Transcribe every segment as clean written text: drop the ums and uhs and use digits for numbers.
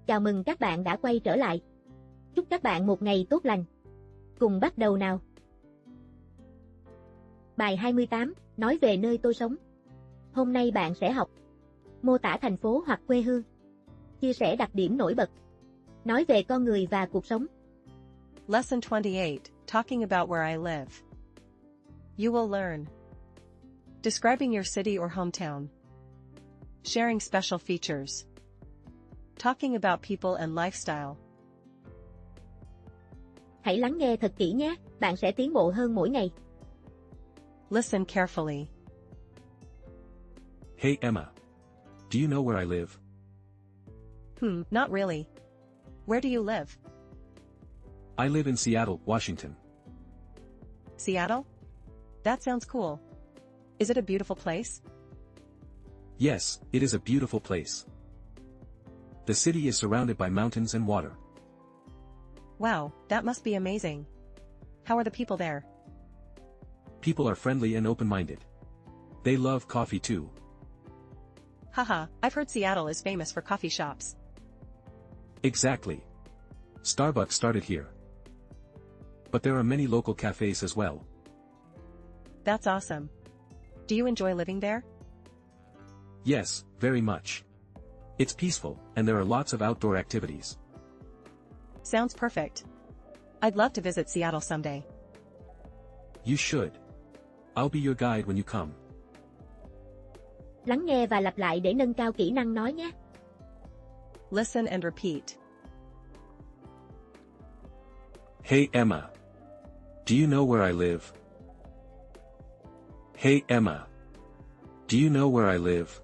Chào mừng các bạn đã quay trở lại. Chúc các bạn một ngày tốt lành. Cùng bắt đầu nào. Bài 28, nói về nơi tôi sống. Hôm nay bạn sẽ học mô tả thành phố hoặc quê hương, chia sẻ đặc điểm nổi bật, nói về con người và cuộc sống. Lesson 28, talking about where I live. You will learn describing your city or hometown, sharing special features, talking about people and lifestyle. Hãy lắng nghe thật kỹ nhé, bạn sẽ tiến bộ hơn mỗi ngày. Listen carefully. Hey Emma. Do you know where I live? Not really. Where do you live? I live in Seattle, Washington. Seattle? That sounds cool. Is it a beautiful place? Yes, it is a beautiful place. The city is surrounded by mountains and water. Wow, that must be amazing. How are the people there? People are friendly and open-minded. They love coffee too. Haha, I've heard Seattle is famous for coffee shops. Exactly. Starbucks started here. But there are many local cafes as well. That's awesome. Do you enjoy living there? Yes, very much. It's peaceful, and there are lots of outdoor activities. Sounds perfect. I'd love to visit Seattle someday. You should. I'll be your guide when you come. Lắng nghe và lặp lại để nâng cao kỹ năng nói nhé. Listen and repeat. Hey Emma. Do you know where I live? Hey Emma. Do you know where I live?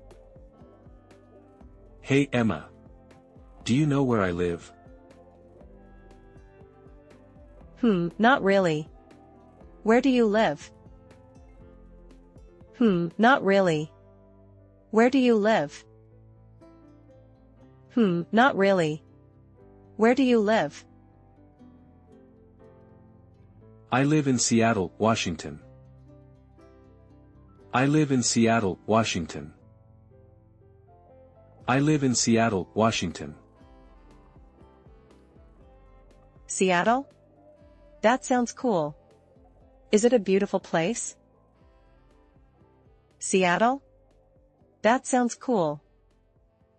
Hey Emma. Do you know where I live? Not really. Where do you live? Not really. Where do you live? Not really. Where do you live? I live in Seattle, Washington. I live in Seattle, Washington. I live in Seattle, Washington. Seattle? That sounds cool. Is it a beautiful place? Seattle? That sounds cool.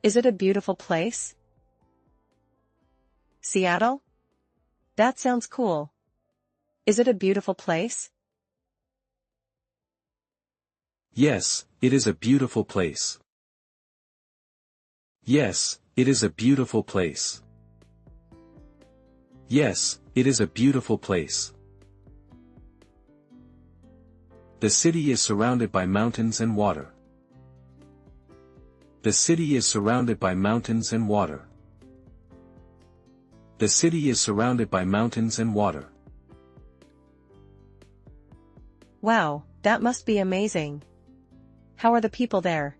Is it a beautiful place? Seattle? That sounds cool. Is it a beautiful place? Yes, it is a beautiful place. Yes, it is a beautiful place. Yes, it is a beautiful place. The city is surrounded by mountains and water. The city is surrounded by mountains and water. The city is surrounded by mountains and water. Wow, that must be amazing. How are the people there?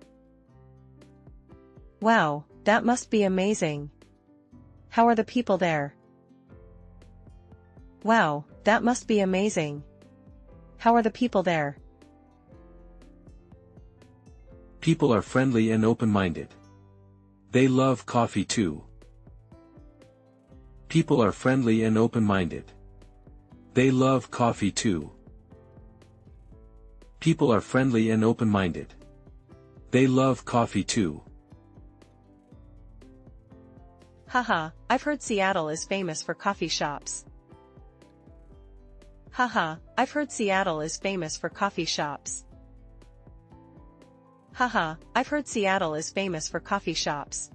Wow, that must be amazing. How are the people there? Wow, that must be amazing. How are the people there? People are friendly and open-minded. They love coffee too. People are friendly and open-minded. They love coffee too. People are friendly and open-minded. They love coffee too. Haha, I've heard Seattle is famous for coffee shops. Haha, I've heard Seattle is famous for coffee shops. Haha, I've heard Seattle is famous for coffee shops.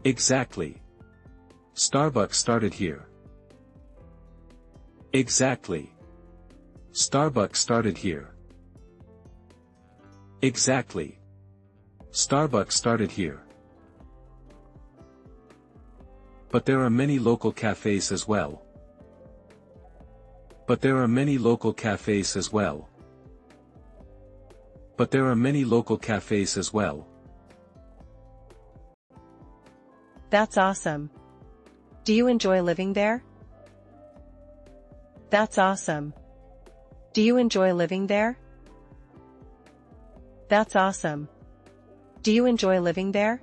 Exactly. Starbucks started here. Exactly. Starbucks started here. Exactly. Starbucks started here. But there are many local cafes as well. But there are many local cafes as well. But there are many local cafes as well. That's awesome. Do you enjoy living there? That's awesome. Do you enjoy living there? That's awesome. Do you enjoy living there?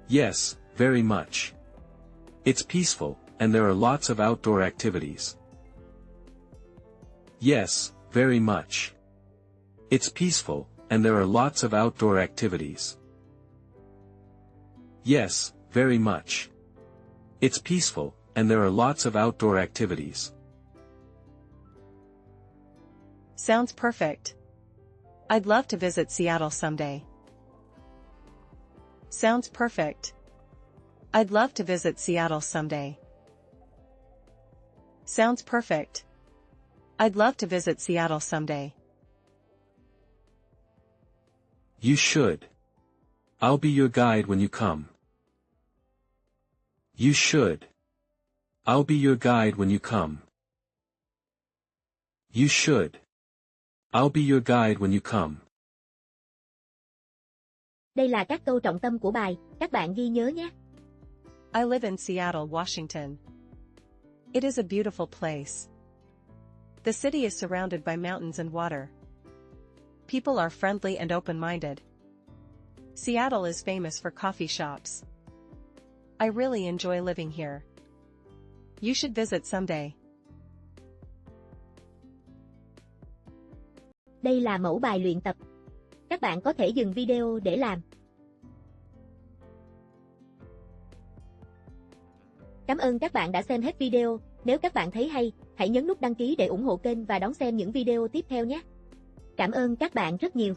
Yes, very much. It's peaceful, and there are lots of outdoor activities. Yes, very much. It's peaceful, and there are lots of outdoor activities. Yes, very much. It's peaceful, and there are lots of outdoor activities. Sounds perfect. I'd love to visit Seattle someday. Sounds perfect. I'd love to visit Seattle someday. Sounds perfect. I'd love to visit Seattle someday. You should. I'll be your guide when you come. You should. I'll be your guide when you come. You should. I'll be your guide when you come. Đây là các câu trọng tâm của bài, các bạn ghi nhớ nhé. I live in Seattle, Washington. It is a beautiful place. The city is surrounded by mountains and water. People are friendly and open-minded. Seattle is famous for coffee shops. I really enjoy living here. You should visit someday. Đây là mẫu bài luyện tập. Các bạn có thể dừng video để làm. Cảm ơn các bạn đã xem hết video. Nếu các bạn thấy hay, hãy nhấn nút đăng ký để ủng hộ kênh và đón xem những video tiếp theo nhé. Cảm ơn các bạn rất nhiều.